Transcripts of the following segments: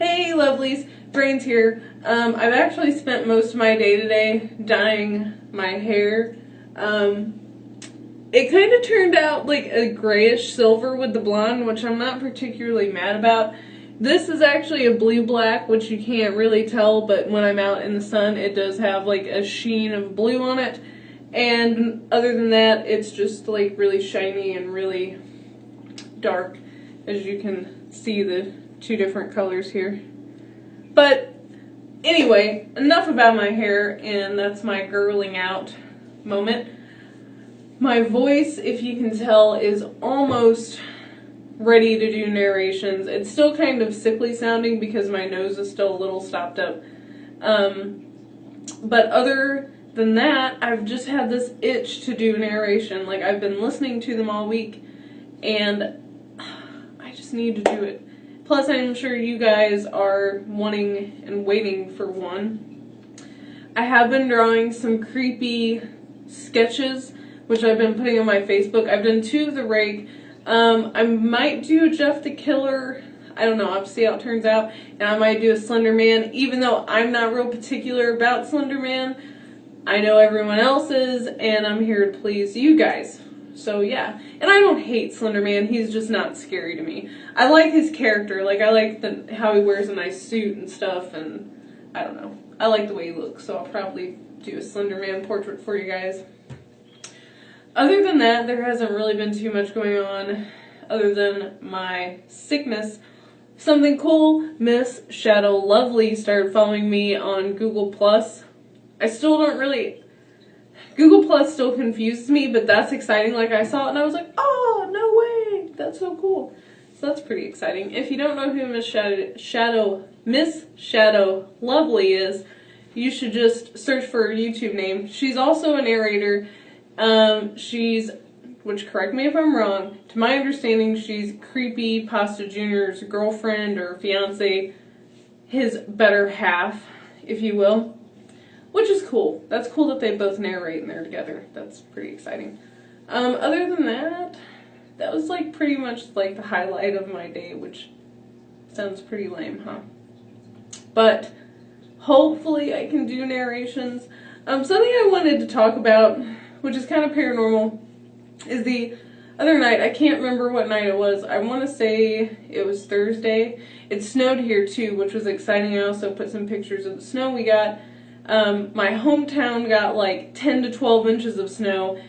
Hey lovelies, Brains here. I've actually spent most of my day today dyeing my hair. It kind of turned out like a grayish silver with the blonde, which I'm not particularly mad about. This is actually a blue-black, which you can't really tell, but when I'm out in the sun, it does have like a sheen of blue on it. And other than that, it's just like really shiny and really dark, as you can see the two different colors here. But anyway, enough about my hair, and that's my girling out moment. My voice, if you can tell, is almost ready to do narrations. It's still kind of sickly sounding because my nose is still a little stopped up. But other than that, I've just had this itch to do narration. Like, I've been listening to them all week, and I just need to do it. Plus, I'm sure you guys are wanting and waiting for one. I have been drawing some creepy sketches, which I've been putting on my Facebook. I've done 2 of the Rake. I might do Jeff the Killer. I don't know. I'll see how it turns out. And I might do a Slender Man, even though I'm not real particular about Slender Man. I know everyone else is, and I'm here to please you guys. So yeah, and I don't hate Slender Man, he's just not scary to me. I like his character, like I like how he wears a nice suit and stuff, and I don't know. I like the way he looks, so I'll probably do a Slender Man portrait for you guys. Other than that, there hasn't really been too much going on other than my sickness. Something cool, Miss Shadow Lovely started following me on Google+. I still don't really... Google Plus still confuses me, but that's exciting. Like, I saw it and I was like, oh, no way, that's so cool. So that's pretty exciting. If you don't know who Miss Shadow Lovely is, you should just search for her YouTube name. She's also a narrator. Which, correct me if I'm wrong, to my understanding, she's Creepy Pasta Jr.'s girlfriend or fiance, his better half, if you will. Which is cool. That's cool that they both narrate and they're together. That's pretty exciting. Other than that, that was like pretty much like the highlight of my day, which sounds pretty lame, huh? But hopefully I can do narrations. Something I wanted to talk about, which is kind of paranormal, is the other night. I can't remember what night it was. I want to say it was Thursday. It snowed here too, which was exciting. I also put some pictures of the snow we got. My hometown got like 10 to 12 inches of snow.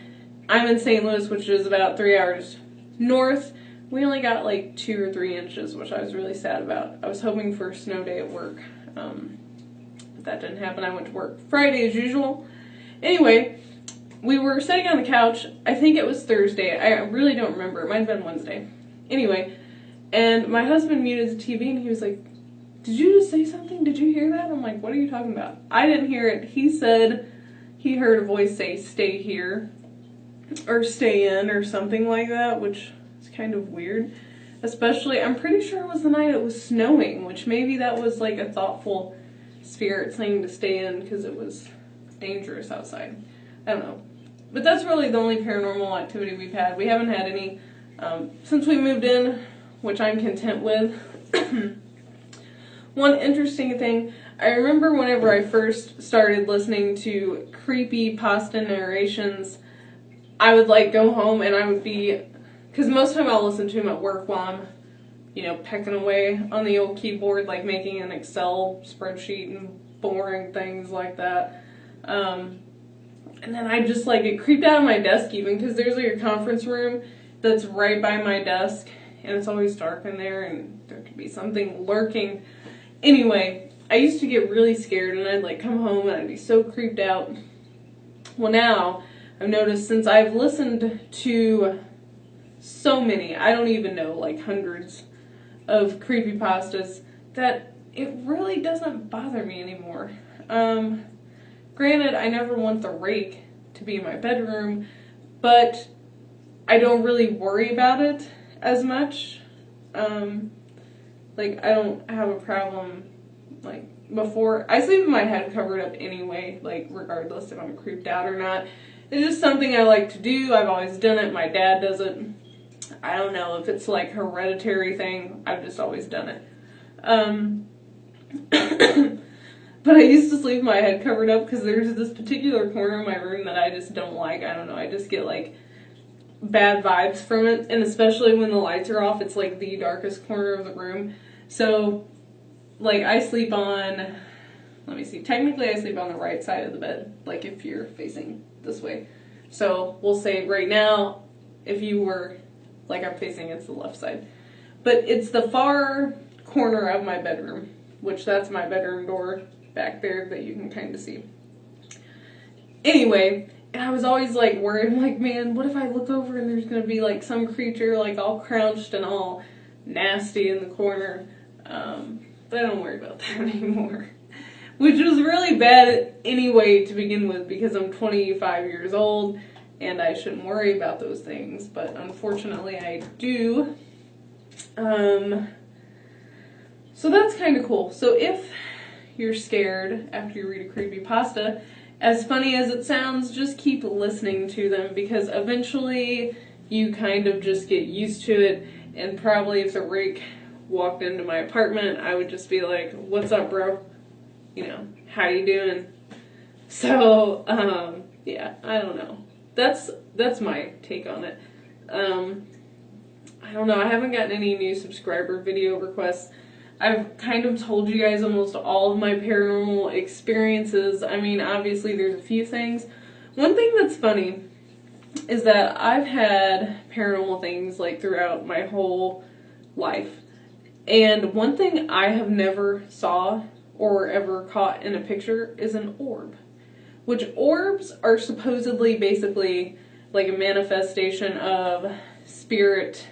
I'm in St. Louis, which is about 3 hours north. We only got like 2 or 3 inches, which I was really sad about. I was hoping for a snow day at work. But that didn't happen. I went to work Friday as usual. Anyway, we were sitting on the couch. I think it was Thursday. I really don't remember. It might have been Wednesday. Anyway, and my husband muted the TV and he was like, did you just say something? Did you hear that? I'm like, what are you talking about? I didn't hear it. He said he heard a voice say, stay here, or stay in, or something like that, which is kind of weird. Especially, I'm pretty sure it was the night it was snowing, which maybe that was like a thoughtful spirit saying to stay in because it was dangerous outside. I don't know. But that's really the only paranormal activity we've had. We haven't had any since we moved in, which I'm content with. One interesting thing, I remember whenever I first started listening to creepy pasta narrations, I would like go home and I would be, because most of the time I'll listen to them at work while I'm, you know, pecking away on the old keyboard, like making an Excel spreadsheet and boring things like that. And then I just like get creeped out of my desk even, because there's like a conference room that's right by my desk and it's always dark in there and there could be something lurking. Anyway, I used to get really scared and I'd like come home and I'd be so creeped out. Well, now I've noticed since I've listened to so many, I don't even know, like hundreds of creepypastas, that it really doesn't bother me anymore. Granted, I never want the Rake to be in my bedroom, but I don't really worry about it as much. Like, I don't have a problem, like, before. I sleep with my head covered up anyway, like, regardless if I'm creeped out or not. It's just something I like to do. I've always done it. My dad does it. I don't know if it's, like, hereditary thing. I've just always done it. But I used to sleep with my head covered up because there's this particular corner of my room that I just don't like. I don't know, I just get like bad vibes from it, and especially when the lights are off, it's like the darkest corner of the room. So like I sleep on, let me see, technically I sleep on the right side of the bed, like if you're facing this way. So we'll say right now, if you were, like I'm facing, it's the left side. But it's the far corner of my bedroom, which that's my bedroom door back there that you can kind of see. Anyway, and I was always like worried, I'm like, man, what if I look over and there's going to be like some creature like all crouched and all nasty in the corner. But I don't worry about that anymore. Which was really bad anyway to begin with because I'm 25 years old and I shouldn't worry about those things. But unfortunately I do. So that's kind of cool. So if you're scared after you read a creepypasta, as funny as it sounds, just keep listening to them because eventually you kind of just get used to it, and probably if the rake walked into my apartment, I would just be like, what's up, bro? You know, how you doing? So, yeah, I don't know. That's my take on it. I don't know, I haven't gotten any new subscriber video requests. I've kind of told you guys almost all of my paranormal experiences. I mean, obviously there's a few things. One thing that's funny is that I've had paranormal things like throughout my whole life. And one thing I have never saw or ever caught in a picture is an orb. Which orbs are supposedly basically like a manifestation of spirit,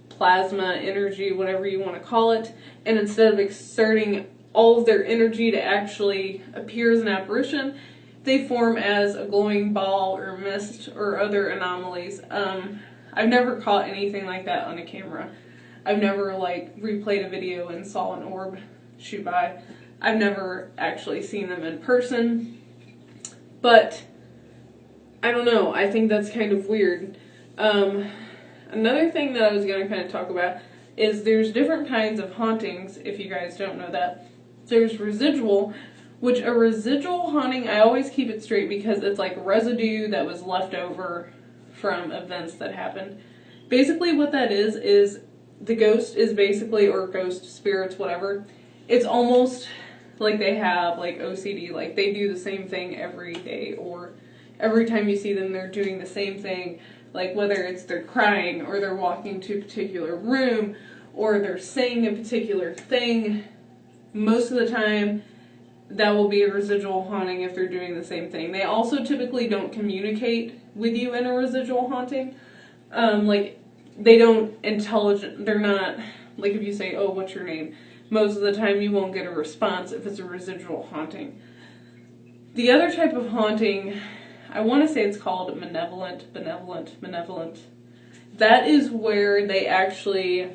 plasma, energy, whatever you want to call it, and instead of exerting all of their energy to actually appear as an apparition, they form as a glowing ball or mist or other anomalies. I've never caught anything like that on a camera. I've never like replayed a video and saw an orb shoot by. I've never actually seen them in person, but I don't know, I think that's kind of weird. Another thing that I was going to kind of talk about is there's different kinds of hauntings, if you guys don't know that. There's residual, which a residual haunting, I always keep it straight because it's like residue that was left over from events that happened. Basically what that is the ghost is basically, or ghost spirits, whatever, it's almost like they have like OCD, like they do the same thing every day, or every time you see them they're doing the same thing. Like whether it's they're crying, or they're walking to a particular room, or they're saying a particular thing, most of the time that will be a residual haunting if they're doing the same thing. They also typically don't communicate with you in a residual haunting. Like they don't they're not, like if you say, oh, what's your name? Most of the time you won't get a response if it's a residual haunting. The other type of haunting, I want to say it's called benevolent. That is where they actually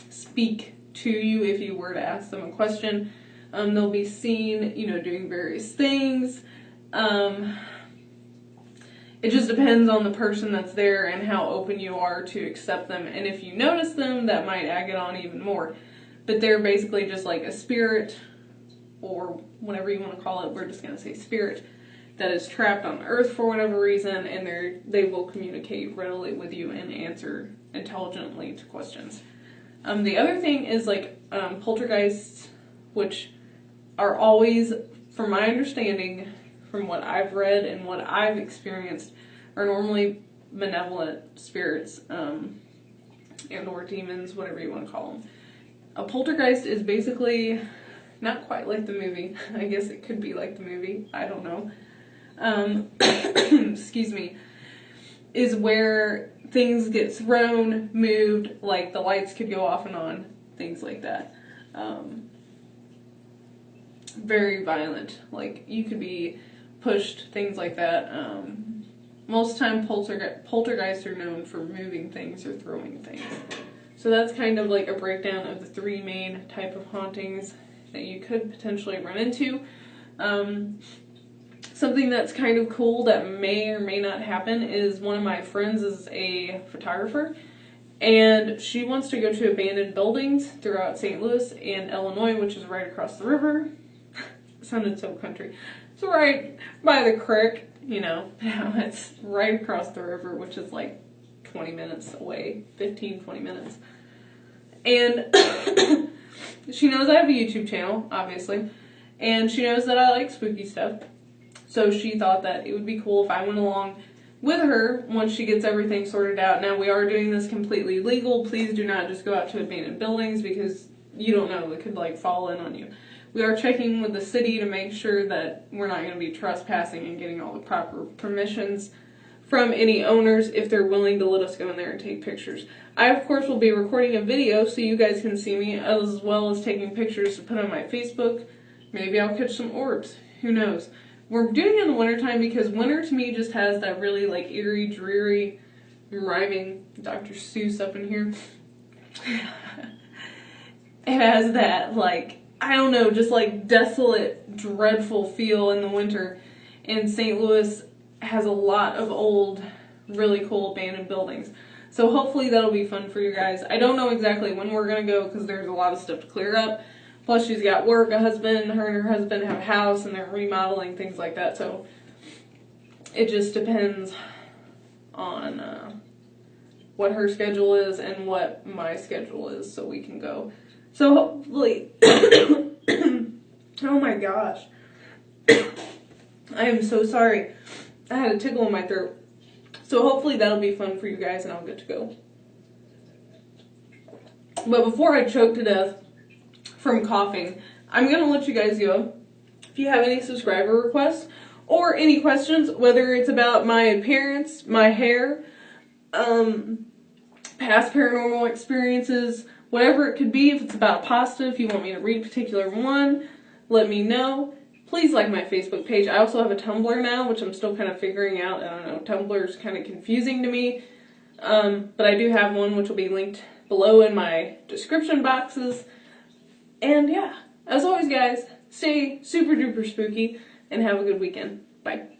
speak to you if you were to ask them a question. They'll be seen, you know, doing various things. It just depends on the person that's there and how open you are to accept them. And if you notice them, that might egg it on even more. But they're basically just like a spirit, or whatever you want to call it. We're just going to say spirit, that is trapped on Earth for whatever reason, and they will communicate readily with you and answer intelligently to questions. The other thing is like poltergeists, which are always, from my understanding, from what I've read and what I've experienced, are normally benevolent spirits, and or demons, whatever you want to call them. A poltergeist is basically not quite like the movie. I guess it could be like the movie. I don't know. Excuse me, is where things get thrown, moved, like the lights could go off and on, things like that. Very violent, like you could be pushed, things like that. Most time poltergeists are known for moving things or throwing things. So that's kind of like a breakdown of the three main type of hauntings that you could potentially run into. Something that's kind of cool that may or may not happen is one of my friends is a photographer, And she wants to go to abandoned buildings throughout St. Louis and Illinois, which is right across the river. It sounded so country. It's right by the creek, you know. It's right across the river, which is like 20 minutes away, 15, 20 minutes. And she knows I have a YouTube channel, obviously. And she knows that I like spooky stuff. So she thought that it would be cool if I went along with her once she gets everything sorted out. Now, we are doing this completely legal. Please do not just go out to abandoned buildings because you don't know, it could like fall in on you. We are checking with the city to make sure that we're not going to be trespassing and getting all the proper permissions from any owners if they're willing to let us go in there and take pictures. I, of course, will be recording a video so you guys can see me, as well as taking pictures to put on my Facebook. Maybe I'll catch some orbs. Who knows? We're doing it in the wintertime because winter to me just has that really like eerie, dreary, rhyming Dr. Seuss up in here. It has that like, I don't know, just like desolate, dreadful feel in the winter. And St. Louis has a lot of old, really cool abandoned buildings. So hopefully that'll be fun for you guys. I don't know exactly when we're going to go because there's a lot of stuff to clear up. Plus she's got work, a husband, her and her husband have a house and they're remodeling, things like that. So it just depends on what her schedule is and what my schedule is so we can go. So hopefully, oh my gosh, I am so sorry. I had a tickle in my throat. So hopefully that'll be fun for you guys and I'll get to go. But before I choke to death from coughing, I'm going to let you guys go. If you have any subscriber requests or any questions, whether it's about my appearance, my hair, past paranormal experiences, whatever it could be, if it's about pasta, if you want me to read a particular one, let me know. Please like my Facebook page. I also have a Tumblr now, which I'm still kind of figuring out. I don't know, Tumblr is kind of confusing to me. But I do have one which will be linked below in my description boxes. And yeah, as always guys, stay super duper spooky and have a good weekend. Bye.